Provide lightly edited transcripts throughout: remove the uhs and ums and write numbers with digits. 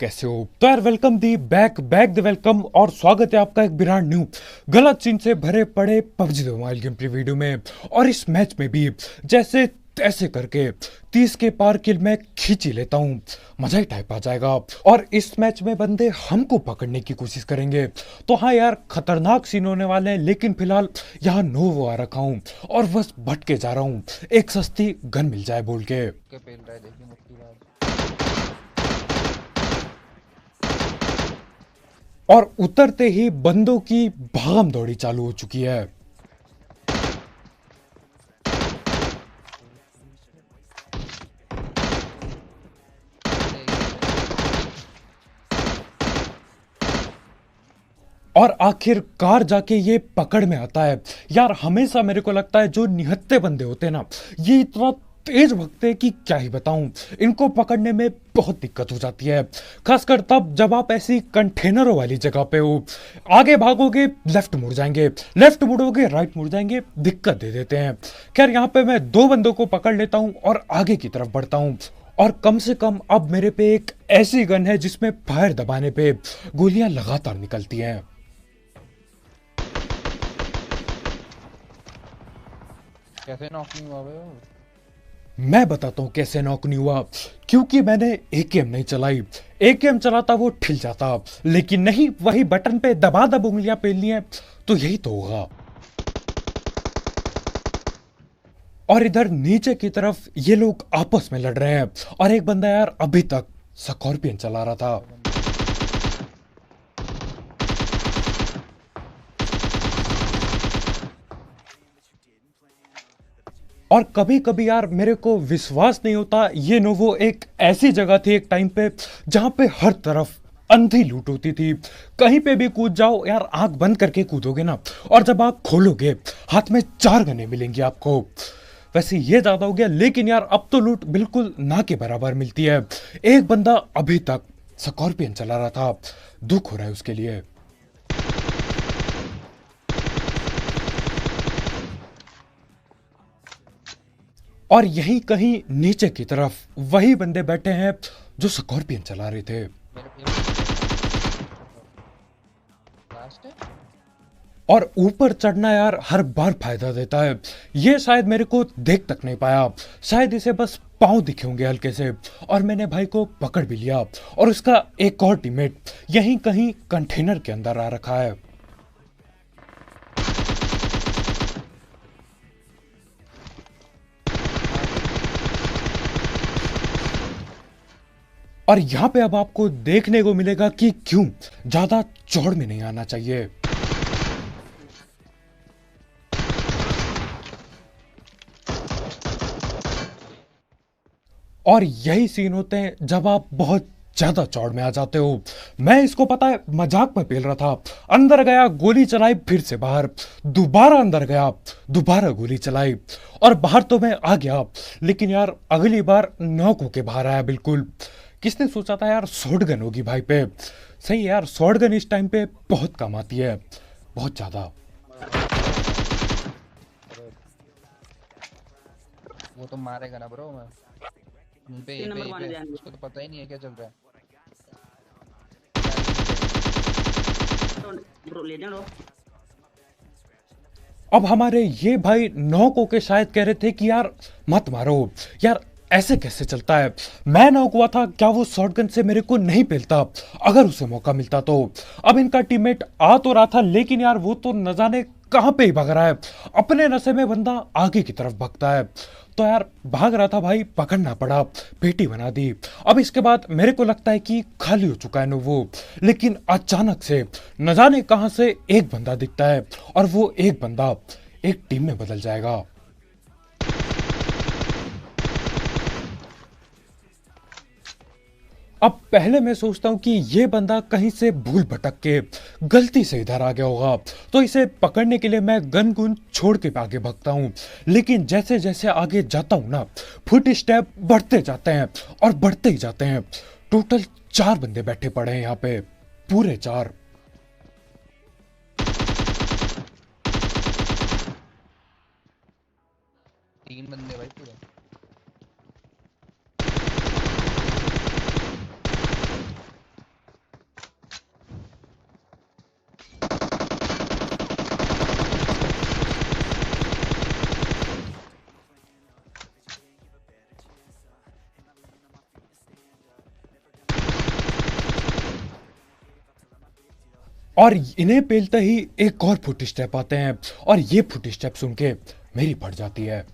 कैसे हो? तो यार welcome the back back the welcome और स्वागत है आपका एक ब्रांड न्यू गलत सीन से भरे पड़े PUBG mobile game play video में। और इस मैच में भी जैसे तैसे करके 30 के पार किल मैं खींच ही लेता हूँ, मजा ही टाइप आ जाएगा। और इस मैच में बंदे हमको पकड़ने की कोशिश करेंगे। तो हाँ यार, खतरनाक सीन होने वाले हैं, लेकिन फिलहाल यहाँ नोवो आ रखा हूँ और बस भटके जा रहा हूँ, एक सस्ती गन मिल जाए बोल के। पेल रहा है, देखिए मुक्तिबाज। और उतरते ही बंदों की भागम दौड़ी चालू हो चुकी है। और आखिरकार जाके ये पकड़ में आता है। यार हमेशा मेरे को लगता है जो निहत्थे बंदे होते हैं ना, ये इतना तेज भगते हैं कि क्या ही बताऊं, इनको पकड़ने में बहुत दिक्कत हो जाती है। खासकर तब जब आप ऐसी कंटेनरों वाली जगह पे हो, आगे भागोगे लेफ्ट मुड़ जाएंगे, लेफ्ट मुड़ोगे राइट मुड़ जाएंगे, दिक्कत दे देते हैं। खैर यहाँ पे मैं दो बंदों को पकड़ लेता हूं और आगे की तरफ बढ़ता हूं। और कम से कम अब मेरे पे एक ऐसी गन है जिसमें फायर दबाने पे गोलियां लगातार निकलती हैं। कैसे नॉक नहीं हुआ बे वो? मैं बताता हूँ कैसे नॉक नहीं हुआ, क्योंकि मैंने एकेएम नहीं चलाई। एकेएम चलाता वो ठिल जाता, लेकिन नहीं, वही बटन पे दबा दब उंगलियां पेलनी है, तो यही तो होगा। और इधर नीचे की तरफ ये लोग आपस में लड़ रहे हैं और एक बंदा यार अभी तक स्कॉर्पियन चला रहा था। और कभी कभी यार मेरे को विश्वास नहीं होता, ये नोवो एक ऐसी जगह थी एक टाइम पे जहां पे हर तरफ अंधी लूट होती थी। कहीं पे भी कूद जाओ यार, आंख बंद करके कूदोगे ना, और जब आंख खोलोगे हाथ में 4 गने मिलेंगी आपको। वैसे ये ज्यादा हो गया, लेकिन यार अब तो लूट बिल्कुल ना के बराबर मिलती है। एक बंदा अभी तक स्कॉर्पियन चला रहा था, दुख हो रहा है उसके लिए। और यहीं कहीं नीचे की तरफ वही बंदे बैठे हैं जो स्कॉर्पियन चला रहे थे। मेरे लास्ट है। और ऊपर चढ़ना यार हर बार फायदा देता है। ये शायद मेरे को देख तक नहीं पाया, शायद इसे बस पांव दिखे होंगे हल्के से, और मैंने भाई को पकड़ भी लिया। और उसका एक और टीममेट यहीं कहीं कंटेनर के अंदर आ रखा है। और यहां पे अब आपको देखने को मिलेगा कि क्यों ज्यादा चौड़ में नहीं आना चाहिए। और यही सीन होते हैं जब आप बहुत ज्यादा चौड़ में आ जाते हो। मैं इसको पता है मजाक में पेल रहा था, अंदर गया गोली चलाई, फिर से बाहर, दोबारा अंदर गया, दोबारा गोली चलाई, और बाहर तो मैं आ गया, लेकिन यार अगली बार नॉक होके बाहर आया बिल्कुल। किसने सोचा था यार शॉर्ट गन होगी भाई पे। सही है यार, शॉर्ट गन इस टाइम पे बहुत काम आती है, बहुत ज्यादा। वो तो मारेगा ना ब्रो। मैं यहीं पे तीन यहीं पे नंबर यहीं मारने पे जाएंगे। उसको तो पता ही नहीं है क्या चल रहा है। तो ब्रो ले लो। अब हमारे ये भाई नॉक होके शायद कह रहे थे कि यार मत मारो, यार ऐसे कैसे चलता है। मैं नॉक हुआ था, क्या वो शॉटगन से मेरे को नहीं पेलता अगर उसे मौका मिलता तो। अब इनका टीममेट आ तो रहा था, लेकिन यार वो तो न जाने कहां पे ही भाग रहा है। अपने नशे में बंदा आगे की तरफ भागता है, तो यार भाग रहा था भाई, पकड़ना पड़ा, पेटी बना दी। अब इसके बाद मेरे को लगता है कि खाली हो चुका है ना वो, लेकिन अचानक से न जाने कहां से एक बंदा दिखता है, और वो एक बंदा एक टीम में बदल जाएगा। अब पहले मैं सोचता हूं कि ये बंदा कहीं से भूल भटक के गलती से इधर आ गया होगा, तो इसे पकड़ने के लिए मैं गन गुन छोड़ के आगे भागता हूं। लेकिन जैसे जैसे आगे जाता हूं ना, फुट स्टेप बढ़ते जाते हैं और बढ़ते ही जाते हैं। टोटल 4 बंदे बैठे पड़े हैं यहाँ पे, पूरे 4। तीन बंदे भाई पूरे। और इन्हें पेलते ही एक और फुट स्टेप आते हैं और ये फुट स्टेप सुन के मेरी फट जाती है।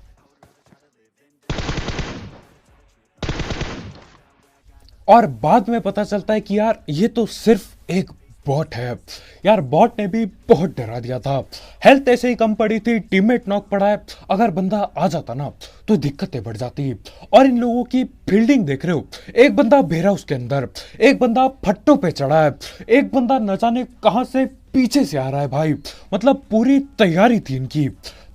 और बाद में पता चलता है कि यार ये तो सिर्फ एक बॉट है। यार बॉट ने भी बहुत डरा दिया था। हेल्थ ऐसे ही कम पड़ी थी, टीममेट नॉक पड़ा है, अगर बंदा आ जाता ना तो दिक्कतें बढ़ जाती। और इन लोगों की फील्डिंग देख रहे हो, एक बंदा बेरा उसके अंदर, एक बंदा फट्टों पे चढ़ा है, एक बंदा न जाने कहां से पीछे से आ रहा है भाई। मतलब पूरी तैयारी थी इनकी,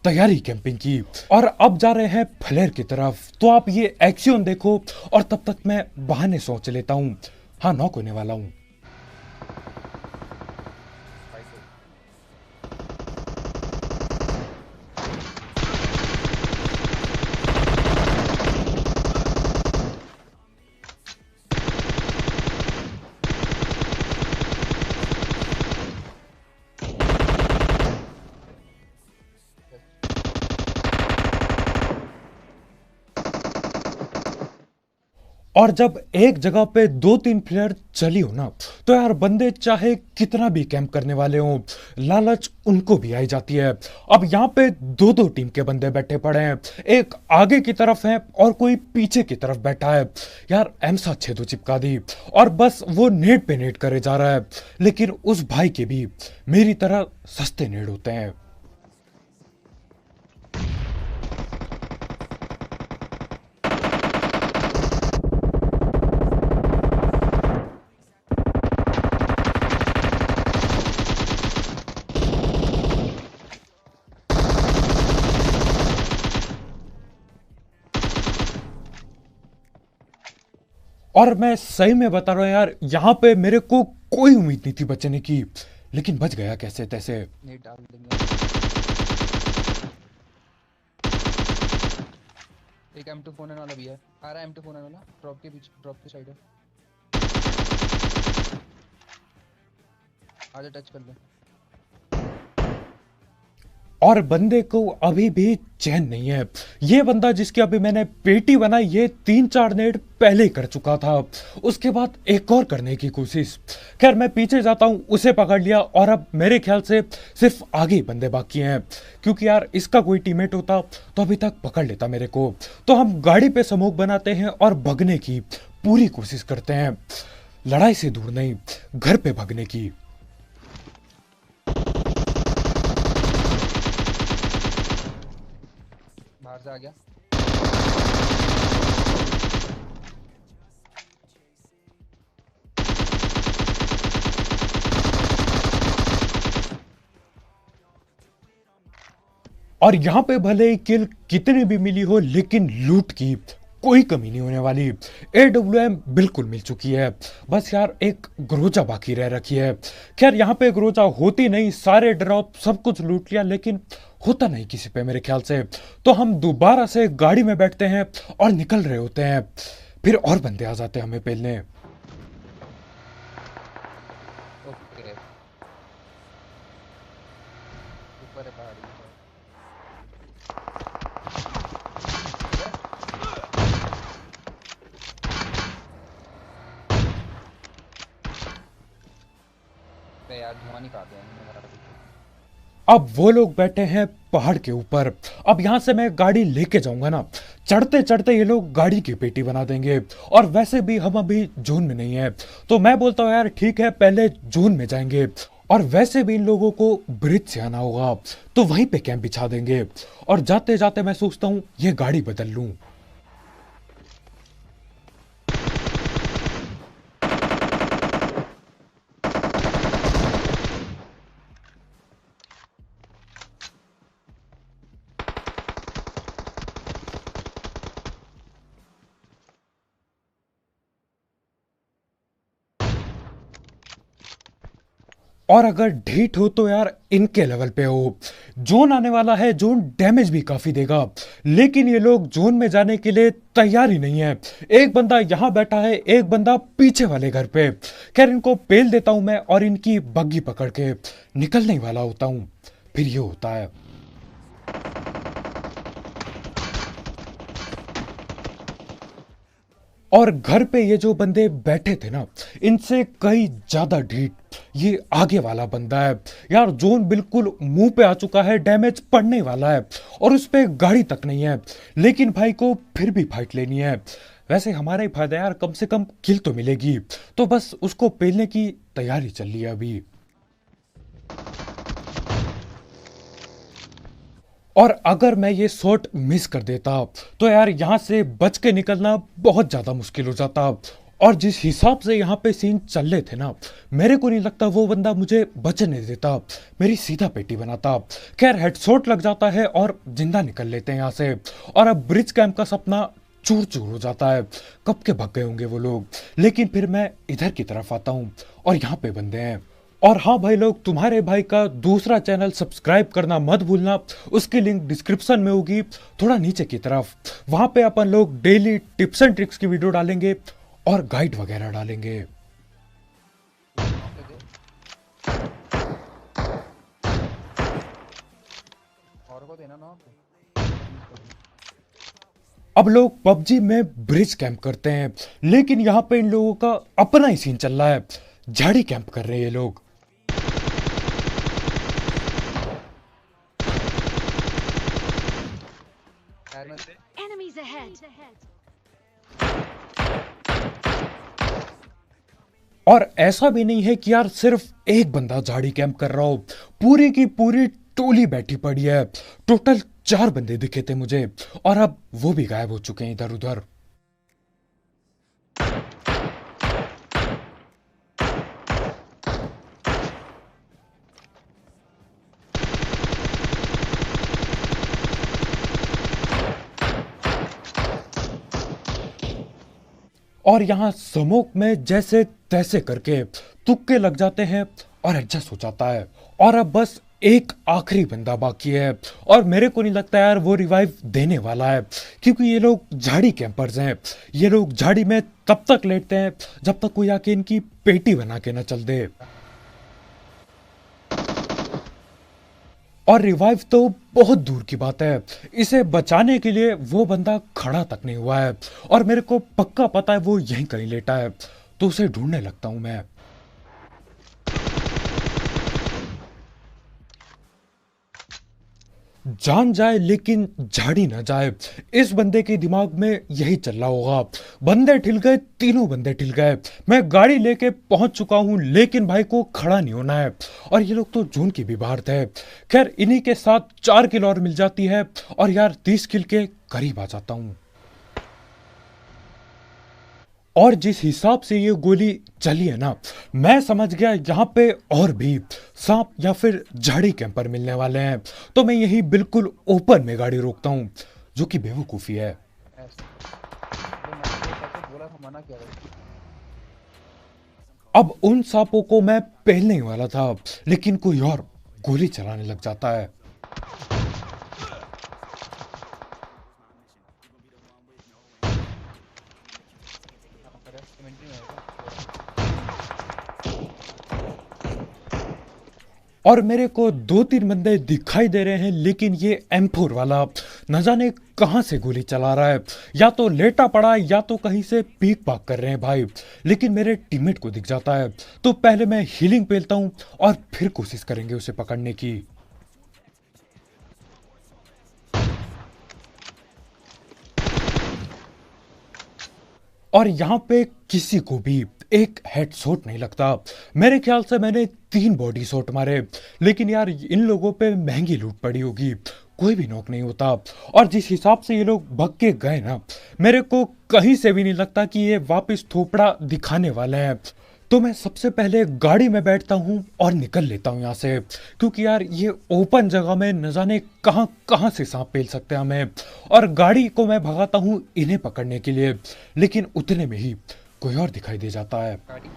तैयारी कैंपिंग की। और अब जा रहे हैं फ्लेयर की तरफ, तो आप ये एक्शन देखो और तब तक मैं बहाने सोच लेता हूँ। हाँ, नॉक होने वाला हूँ। और जब एक जगह पे दो तीन प्लेयर चली हो ना, तो यार बंदे चाहे कितना भी कैंप करने वाले हों, लालच उनको भी आई जाती है। अब यहाँ पे दो दो टीम के बंदे बैठे पड़े हैं, एक आगे की तरफ है और कोई पीछे की तरफ बैठा है। यार एमसा छेदो चिपका दी और बस वो नेट पे नेट करे जा रहा है। लेकिन उस भाई के भी मेरी तरह सस्ते नेट होते हैं। और मैं सही में बता रहा हूं यार, यहां पे मेरे को कोई उम्मीद नहीं थी बचने की, लेकिन बच गया कैसे तैसे। नेट डाल देंगे। एक M2 फोन वाला भी है, आ रहा है M2 फोन वाला, ड्रॉप के पीछे, ड्रॉप के साइड है। आजा टच कर ले। और बंदे को अभी भी चैन नहीं है। ये बंदा जिसकी अभी मैंने पेटी बनाई, ये 3-4 नेट पहले ही कर चुका था। उसके बाद एक और करने की कोशिश। खैर मैं पीछे जाता हूं, उसे पकड़ लिया और अब मेरे ख्याल से सिर्फ आगे ही बंदे बाकी हैं, क्योंकि यार इसका कोई टीममेट होता तो अभी तक पकड़ लेता मेरे को। तो हम गाड़ी पे स्मोक बनाते हैं और भगने की पूरी कोशिश करते हैं। लड़ाई से दूर नहीं, घर पे भगने की। बाहर से आ गया। और यहां पे भले ही किल कितनी भी मिली हो, लेकिन लूट की कोई कमी नहीं होने वाली। AWM बिल्कुल मिल चुकी है, बस यार एक ग्रोजा बाकी रह रखी है। खैर यहाँ पे ग्रोजा होती नहीं, सारे ड्रॉप सब कुछ लूट लिया, लेकिन होता नहीं किसी पे मेरे ख्याल से। तो हम दोबारा से गाड़ी में बैठते हैं और निकल रहे होते हैं। फिर और बंदे आ जाते हैं हमें पेलने। ओके, ऊपर है पहाड़ी पे। बे यार धुआं निकाल दिया मैंने गाड़ी से। अब वो लोग बैठे हैं पहाड़ के ऊपर। अब यहां से मैं गाड़ी लेके जाऊंगा ना, चढ़ते चढ़ते ये लोग गाड़ी की पेटी बना देंगे। और वैसे भी हम अभी जोन में नहीं है, तो मैं बोलता हूं यार ठीक है, पहले जोन में जाएंगे। और वैसे भी इन लोगों को ब्रिज से आना होगा, तो वहीं पे कैंप बिछा देंगे। और जाते जाते मैं सोचता हूं ये गाड़ी बदल लूं। और अगर ढीठ हो तो यार इनके लेवल पे हो। जोन आने वाला है, जोन डैमेज भी काफी देगा, लेकिन ये लोग जोन में जाने के लिए तैयार ही नहीं है। एक बंदा यहां बैठा है, एक बंदा पीछे वाले घर पे। खैर इनको पेल देता हूं मैं और इनकी बग्गी पकड़ के निकलने वाला होता हूं। फिर ये होता है। और घर पे ये जो बंदे बैठे थे ना, इनसे कई ज्यादा ढीठ ये आगे वाला बंदा है यार। जोन बिल्कुल मुंह पे आ चुका है, डैमेज पड़ने वाला है और उस पे गाड़ी तक नहीं है, लेकिन भाई को फिर भी फाइट लेनी है। वैसे हमारा ही फायदा यार, कम से कम किल तो मिलेगी, तो बस उसको पेलने की तैयारी चल रही है अभी। और अगर मैं ये शॉट मिस कर देता तो यार यहाँ से बच के निकलना बहुत ज्यादा मुश्किल हो जाता। और जिस हिसाब से यहाँ पे सीन चल रहे थे ना, मेरे को नहीं लगता वो बंदा मुझे बचने देता, मेरी सीधा पेटी बनाता। खैर हेडशॉट लग जाता है और जिंदा निकल लेते हैं यहाँ से। और अब ब्रिज कैंप का सपना चूर चूर हो जाता है। कब के भाग गए होंगे वो लोग, लेकिन फिर मैं इधर की तरफ आता हूँ और यहाँ पे बंदे हैं। और हाँ भाई लोग, तुम्हारे भाई का दूसरा चैनल सब्सक्राइब करना मत भूलना, उसकी लिंक डिस्क्रिप्शन में होगी थोड़ा नीचे की तरफ। वहां पे अपन लोग डेली टिप्स एंड ट्रिक्स की वीडियो डालेंगे और गाइड वगैरह डालेंगे। और को देना ना। अब लोग पबजी में ब्रिज कैंप करते हैं, लेकिन यहाँ पे इन लोगों का अपना ही सीन चल रहा है। झाड़ी कैंप कर रहे हैं ये लोग। Enemies ahead. और ऐसा भी नहीं है कि यार सिर्फ एक बंदा झाड़ी कैंप कर रहा हो, पूरी की पूरी टोली बैठी पड़ी है। टोटल 4 बंदे दिखे थे मुझे, और अब वो भी गायब हो चुके हैं इधर उधर। और यहाँ स्मोक में जैसे तैसे करके तुक्के लग जाते हैं और एडजस्ट हो जाता है। और अब बस एक आखिरी बंदा बाकी है, और मेरे को नहीं लगता यार वो रिवाइव देने वाला है, क्योंकि ये लोग झाड़ी कैंपर्स हैं। ये लोग झाड़ी में तब तक लेटते हैं जब तक कोई आके इनकी पेटी बना के ना चल दे। और रिवाइव तो बहुत दूर की बात है, इसे बचाने के लिए वो बंदा खड़ा तक नहीं हुआ है, और मेरे को पक्का पता है वो यहीं कहीं लेटा है, तो उसे ढूंढने लगता हूं मैं। जान जाए लेकिन झाड़ी ना जाए, इस बंदे के दिमाग में यही चल रहा होगा। बंदे ठिल गए, तीनों बंदे ठिल गए, मैं गाड़ी लेके पहुंच चुका हूं, लेकिन भाई को खड़ा नहीं होना है। और ये लोग तो जोन की भी बाहर थे। खैर इन्हीं के साथ 4 किल और मिल जाती है, और यार 30 किल के करीब आ जाता हूं। और जिस हिसाब से ये गोली चली है ना, मैं समझ गया यहाँ पे और भी सांप या फिर झाड़ी कैंपर मिलने वाले हैं, तो मैं यही बिल्कुल ओपन में गाड़ी रोकता हूँ, जो कि बेवकूफी है। बोला था मना किया था। अब उन सांपों को मैं पहलने ही वाला था, लेकिन कोई और गोली चलाने लग जाता है। और मेरे को 2-3 बंदे दिखाई दे रहे हैं, लेकिन ये M4 वाला न जाने कहां से गोली चला रहा है। या तो लेटा पड़ा है, या तो कहीं से पीक पाक कर रहे हैं भाई। लेकिन मेरे टीममेट को दिख जाता है, तो पहले मैं हीलिंग पेलता हूं और फिर कोशिश करेंगे उसे पकड़ने की। और यहाँ पे किसी को भी एक हेडशॉट नहीं लगता। मेरे ख्याल से मैंने 3 बॉडी शॉट मारे, लेकिन यार इन लोगों पे महंगी लूट पड़ी होगी, कोई भी नॉक नहीं होता। और जिस हिसाब से ये लोग भग के गए ना, मेरे को कहीं से भी नहीं लगता कि ये वापस थोपड़ा दिखाने वाले हैं। तो मैं सबसे पहले गाड़ी में बैठता हूँ और निकल लेता हूँ यहाँ से, क्योंकि यार ये ओपन जगह में न जाने कहाँ कहाँ से सांप पेल सकते हैं हमें। और गाड़ी को मैं भगाता हूँ इन्हें पकड़ने के लिए, लेकिन उतने में ही कोई और दिखाई दे जाता है। गाड़ी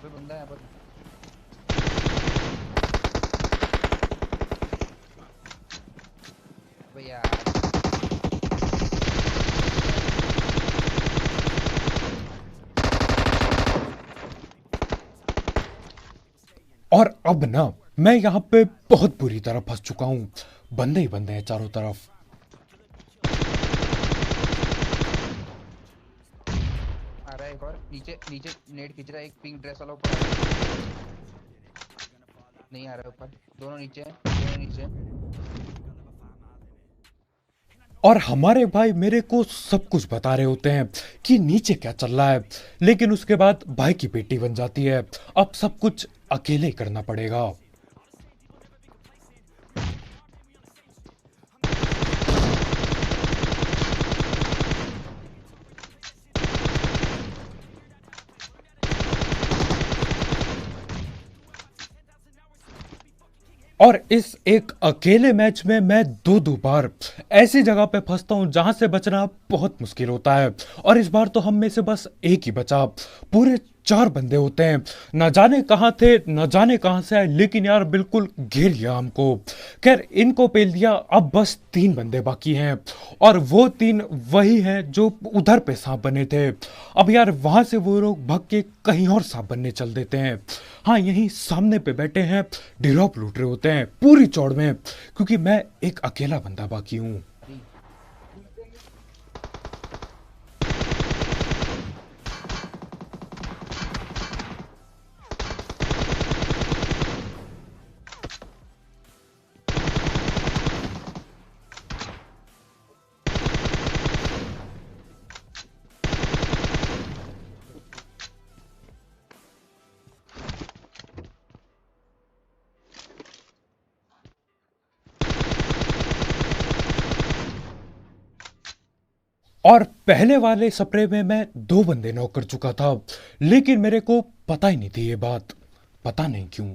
कोई बंदा है यहाँ पर। भैया और अब ना मैं यहाँ पे बहुत बुरी तरह फंस चुका हूँ। बंदे ही बंदे हैं चारों तरफ। आ रहा है एक और नीचे नीचे नेट खींच रहा है एक पिंक ड्रेस वाला ऊपर आ रहा है। नहीं आ रहा है ऊपर दोनों नीचे हैं दोनों नीचे हैं। और हमारे भाई मेरे को सब कुछ बता रहे होते हैं कि नीचे क्या चल रहा है, लेकिन उसके बाद भाई की पेटी बन जाती है। अब सब कुछ अकेले ही करना पड़ेगा। और इस एक अकेले मैच में मैं दो दो बार ऐसी जगह पे फंसता हूं जहां से बचना बहुत मुश्किल होता है। और इस बार तो हम में से बस एक ही बचा। पूरे 4 बंदे होते हैं, न जाने कहां थे न जाने कहां से आए, लेकिन यार बिल्कुल घेर लिया हमको। खैर इनको पेल दिया, अब बस 3 बंदे बाकी हैं और वो 3 वही हैं जो उधर पे सांप बने थे। अब यार वहां से वो लोग भाग के कहीं और सांप बनने चल देते हैं। हाँ, यहीं सामने पे बैठे हैं, ड्रॉप लूट रहे होते हैं पूरी चौड़ में, क्योंकि मैं एक अकेला बंदा बाकी हूं। और पहले वाले स्प्रे में मैं 2 बंदे नॉक कर चुका था, लेकिन मेरे को पता ही नहीं थी ये बात। पता नहीं क्यों।